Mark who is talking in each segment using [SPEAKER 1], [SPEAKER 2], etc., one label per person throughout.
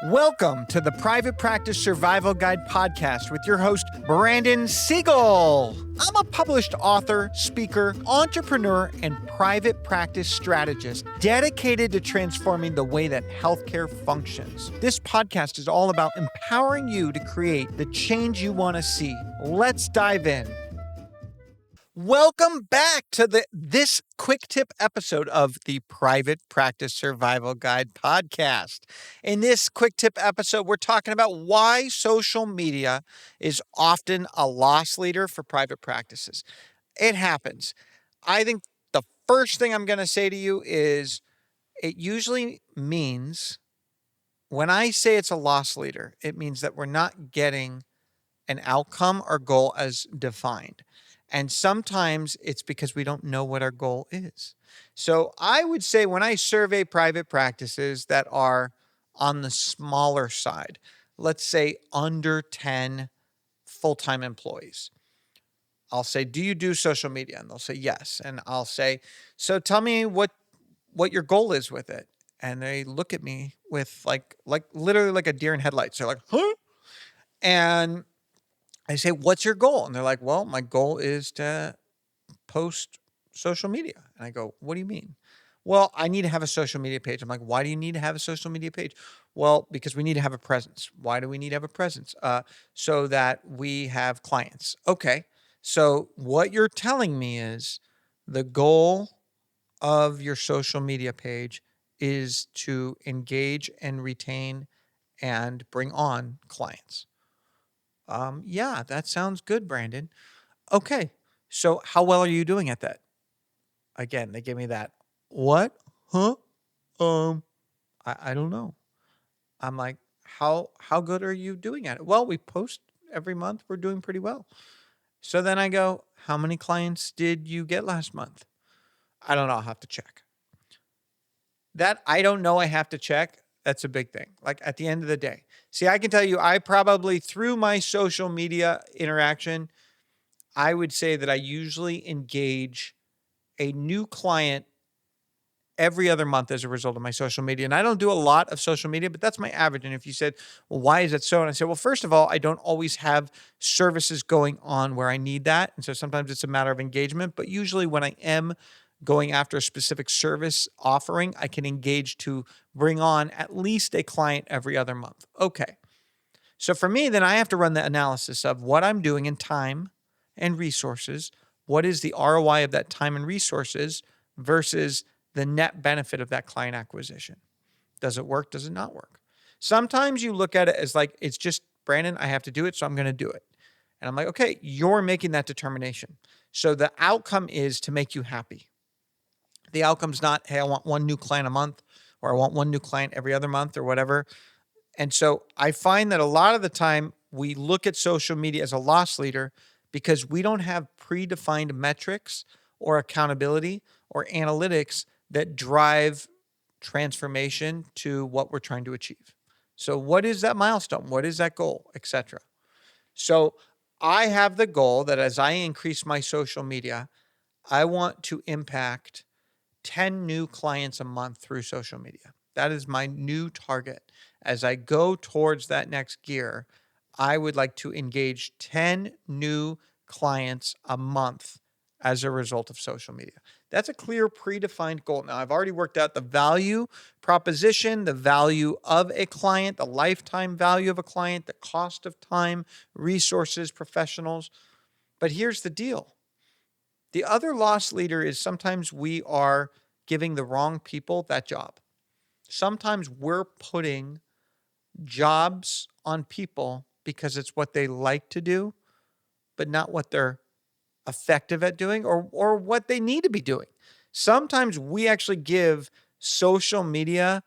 [SPEAKER 1] Welcome to the Private Practice Survival Guide podcast with your host, Brandon Seigel. I'm a published author, speaker, entrepreneur, and private practice strategist dedicated to transforming the way that healthcare functions. This podcast is all about empowering you to create the change you want to see. Let's dive in. Welcome back to this quick tip episode of the Private Practice Survival Guide podcast. In this quick tip episode, we're talking about why social media is often a loss leader for private practices. It happens. I think the first thing I'm going to say to you is it usually means, when I say it's a loss leader, it means that we're not getting an outcome or goal as defined. And sometimes it's because we don't know what our goal is. So I would say when I survey private practices that are on the smaller side, let's say under 10 full-time employees, I'll say, do you do social media? And they'll say, yes. And I'll say, so tell me what your goal is with it. And they look at me with like literally like a deer in headlights. They're like, huh? And I say, what's your goal? And they're like, well, my goal is to post social media. And I go, what do you mean? Well, I need to have a social media page. I'm like, why do you need to have a social media page? Well, because we need to have a presence. Why do we need to have a presence? So that we have clients. Okay. So what you're telling me is the goal of your social media page is to engage and retain and bring on clients. Yeah, that sounds good, Brandon. Okay. So how well are you doing at that? Again, they give me that. What? Huh? I don't know. I'm like, how good are you doing at it? Well, we post every month. We're doing pretty well. So then I go, how many clients did you get last month? I don't know. I'll have to check. That I don't know, I have to check. That's a big thing. Like at the end of the day. See, I can tell you, I probably through my social media interaction, I would say that I usually engage a new client every other month as a result of my social media. And I don't do a lot of social media, but that's my average. And if you said, well, why is that so? And I said, well, first of all, I don't always have services going on where I need that. And so sometimes it's a matter of engagement, but usually when I am going after a specific service offering, I can engage to bring on at least a client every other month. Okay. So for me, then I have to run the analysis of what I'm doing in time and resources. What is the ROI of that time and resources versus the net benefit of that client acquisition? Does it work? Does it not work? Sometimes you look at it as like, it's just, Brandon, I have to do it, so I'm going to do it. And I'm like, okay, you're making that determination. So the outcome is to make you happy. The outcome's not, hey, I want one new client a month, or I want one new client every other month or whatever. And so I find that a lot of the time we look at social media as a loss leader because we don't have predefined metrics or accountability or analytics that drive transformation to what we're trying to achieve. So what is that milestone? What is that goal, etc.? So I have the goal that as I increase my social media, I want to impact 10 new clients a month through social media. That is my new target. As I go towards that next gear, I would like to engage 10 new clients a month as a result of social media. That's a clear predefined goal. Now, I've already worked out the value proposition, the value of a client, the lifetime value of a client, the cost of time, resources, professionals. But here's the deal. The other loss leader is sometimes we are giving the wrong people that job. Sometimes we're putting jobs on people because it's what they like to do, but not what they're effective at doing or what they need to be doing. Sometimes we actually give social media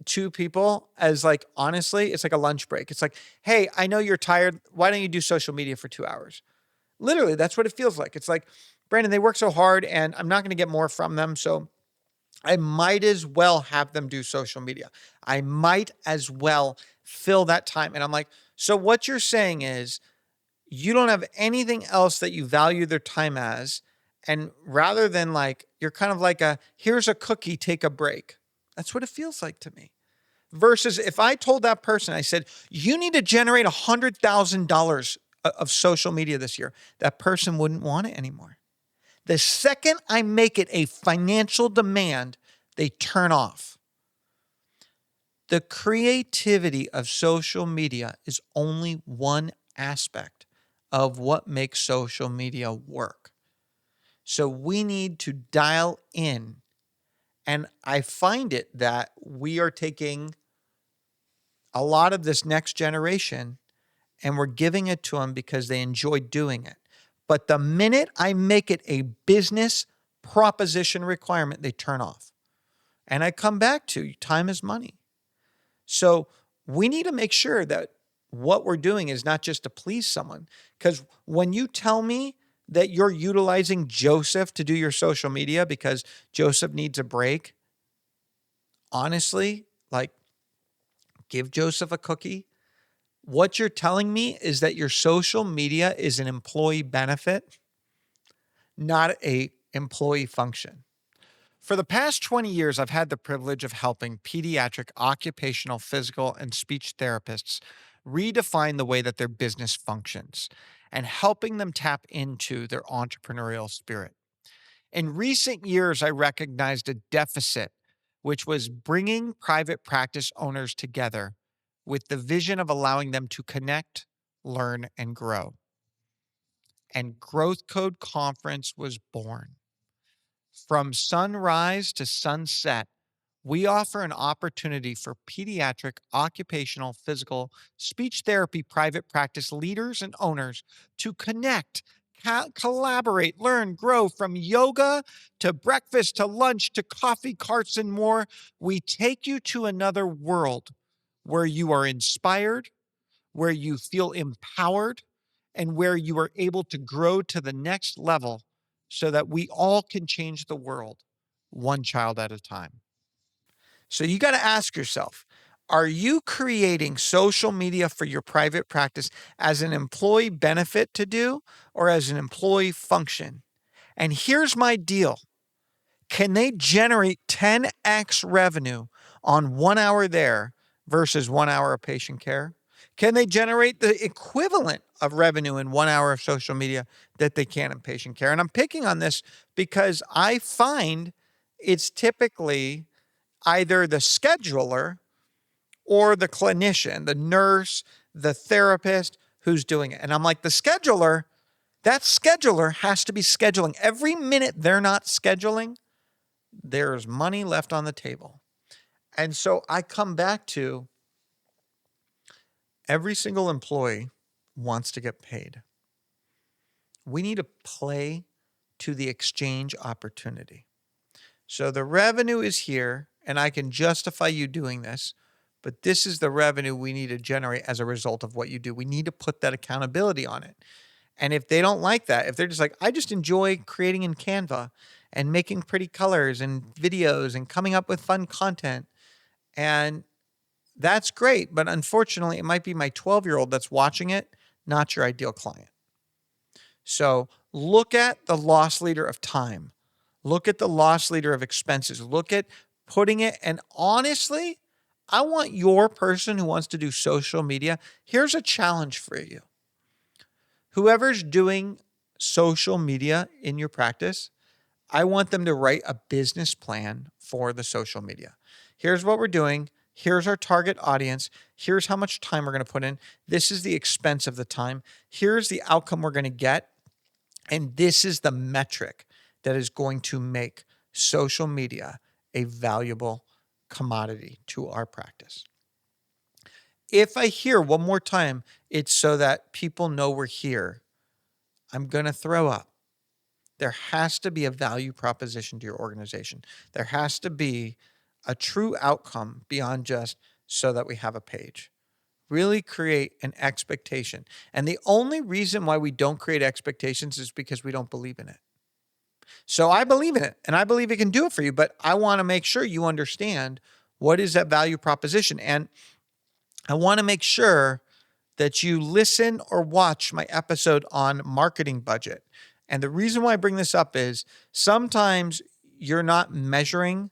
[SPEAKER 1] to people as like, honestly, it's like a lunch break. It's like, hey, I know you're tired. Why don't you do social media for 2 hours? Literally, that's what it feels like. It's like, Brandon, they work so hard and I'm not going to get more from them. So I might as well have them do social media. I might as well fill that time. And I'm like, so what you're saying is you don't have anything else that you value their time as. And rather than like, you're kind of like here's a cookie, take a break. That's what it feels like to me. Versus if I told that person, I said, you need to generate $100,000 of social media this year, that person wouldn't want it anymore. The second I make it a financial demand, they turn off. The creativity of social media is only one aspect of what makes social media work. So we need to dial in. And I find it that we are taking a lot of this next generation and we're giving it to them because they enjoy doing it. But the minute I make it a business proposition requirement, they turn off. And I come back to time is money. So we need to make sure that what we're doing is not just to please someone. Because when you tell me that you're utilizing Joseph to do your social media because Joseph needs a break, honestly, like give Joseph a cookie. What you're telling me is that your social media is an employee benefit, not a employee function. For the past 20 years, I've had the privilege of helping pediatric occupational, physical, and speech therapists redefine the way that their business functions and helping them tap into their entrepreneurial spirit. In recent years, I recognized a deficit, which was bringing private practice owners together with the vision of allowing them to connect, learn, and grow. And Growth Code Conference was born. From sunrise to sunset, we offer an opportunity for pediatric, occupational, physical, speech therapy private practice leaders and owners to connect, collaborate, learn, grow from yoga to breakfast to lunch to coffee carts and more. We take you to another world where you are inspired, where you feel empowered, and where you are able to grow to the next level so that we all can change the world one child at a time. So you got to ask yourself, are you creating social media for your private practice as an employee benefit to do or as an employee function? And here's my deal. Can they generate 10x revenue on 1 hour there versus 1 hour of patient care? Can they generate the equivalent of revenue in 1 hour of social media that they can in patient care? And I'm picking on this because I find it's typically either the scheduler or the clinician, the nurse, the therapist who's doing it. And I'm like, the scheduler, that scheduler has to be scheduling. Every minute they're not scheduling, there's money left on the table. And so I come back to every single employee wants to get paid. We need to play to the exchange opportunity. So the revenue is here, and I can justify you doing this, but this is the revenue we need to generate as a result of what you do. We need to put that accountability on it. And if they don't like that, if they're just like, I just enjoy creating in Canva and making pretty colors and videos and coming up with fun content, and that's great, but unfortunately, it might be my 12-year-old that's watching it, not your ideal client. So look at the loss leader of time. Look at the loss leader of expenses. Look at putting it, and honestly, I want your person who wants to do social media, here's a challenge for you. Whoever's doing social media in your practice, I want them to write a business plan for the social media. Here's what we're doing. Here's our target audience. Here's how much time we're going to put in. This is the expense of the time. Here's the outcome we're going to get. And this is the metric that is going to make social media a valuable commodity to our practice. If I hear one more time, it's so that people know we're here, I'm going to throw up. There has to be a value proposition to your organization. There has to be a true outcome beyond just so that we have a page. Really create an expectation. And the only reason why we don't create expectations is because we don't believe in it. So I believe in it and I believe it can do it for you, but I want to make sure you understand what is that value proposition. And I want to make sure that you listen or watch my episode on marketing budget. And the reason why I bring this up is sometimes you're not measuring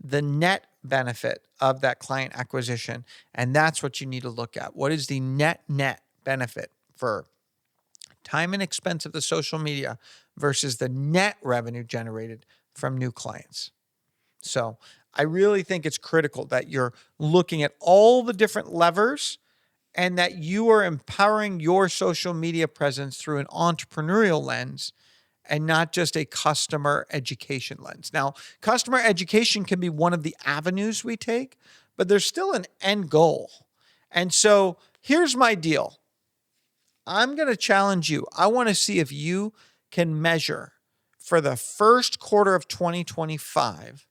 [SPEAKER 1] the net benefit of that client acquisition. And that's what you need to look at. What is the net benefit for time and expense of the social media versus the net revenue generated from new clients? So I really think it's critical that you're looking at all the different levers and that you are empowering your social media presence through an entrepreneurial lens and not just a customer education lens. Now, customer education can be one of the avenues we take, but there's still an end goal. And so here's my deal. I'm going to challenge you. I want to see if you can measure for the first quarter of 2025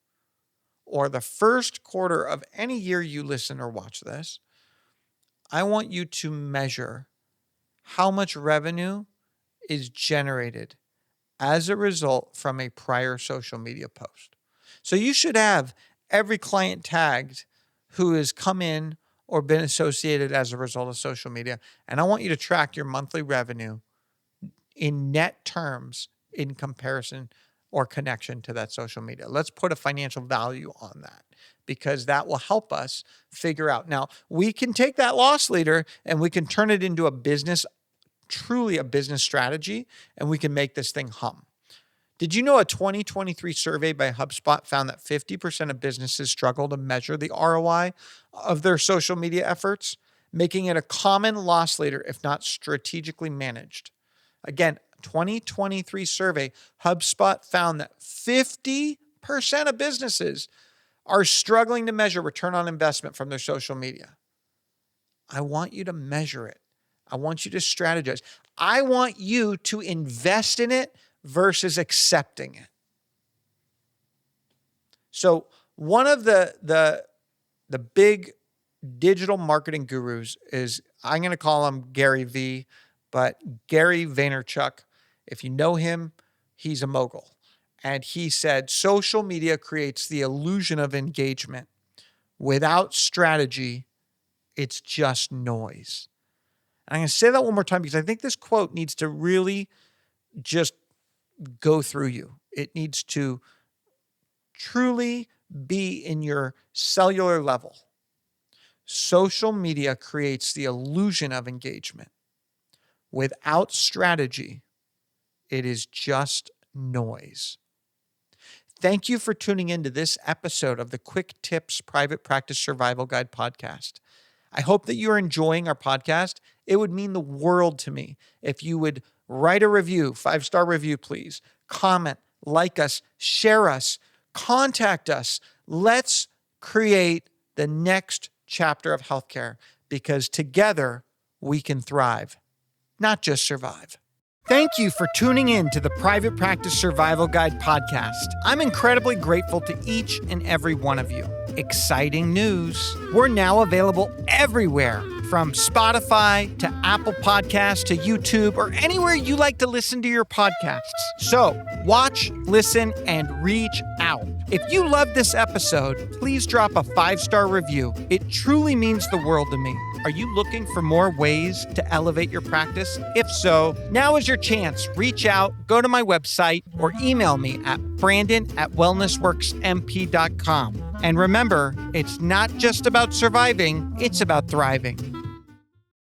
[SPEAKER 1] or the first quarter of any year you listen or watch this. I want you to measure how much revenue is generated as a result from a prior social media post. So you should have every client tagged who has come in or been associated as a result of social media. And I want you to track your monthly revenue in net terms in comparison or connection to that social media. Let's put a financial value on that because that will help us figure out. Now, we can take that loss leader and we can turn it into a business, truly a business strategy, and we can make this thing hum. Did you know a 2023 survey by HubSpot found that 50% of businesses struggle to measure the ROI of their social media efforts, making it a common loss leader if not strategically managed? Again, 2023 survey, HubSpot found that 50% of businesses are struggling to measure return on investment from their social media. I want you to measure it. I want you to strategize. I want you to invest in it versus accepting it. So one of the big digital marketing gurus is, I'm going to call him Gary V, but Gary Vaynerchuk. If you know him, he's a mogul. And he said, social media creates the illusion of engagement. Without strategy, it's just noise. And I'm going to say that one more time because I think this quote needs to really just go through you. It needs to truly be in your cellular level. Social media creates the illusion of engagement. Without strategy, it is just noise. Thank you for tuning into this episode of the Quick Tips Private Practice Survival Guide podcast. I hope that you're enjoying our podcast. It would mean the world to me if you would write a review, 5-star review, please. Comment, like us, share us, contact us. Let's create the next chapter of healthcare because together we can thrive, not just survive. Thank you for tuning in to the Private Practice Survival Guide podcast. I'm incredibly grateful to each and every one of you. Exciting news. We're now available everywhere, from Spotify to Apple Podcasts to YouTube or anywhere you like to listen to your podcasts. So watch, listen, and reach out. If you love this episode, please drop a 5-star review. It truly means the world to me. Are you looking for more ways to elevate your practice? If so, now is your chance. Reach out, go to my website, or email me at brandon@wellnessworksmp.com. And remember, it's not just about surviving, it's about thriving.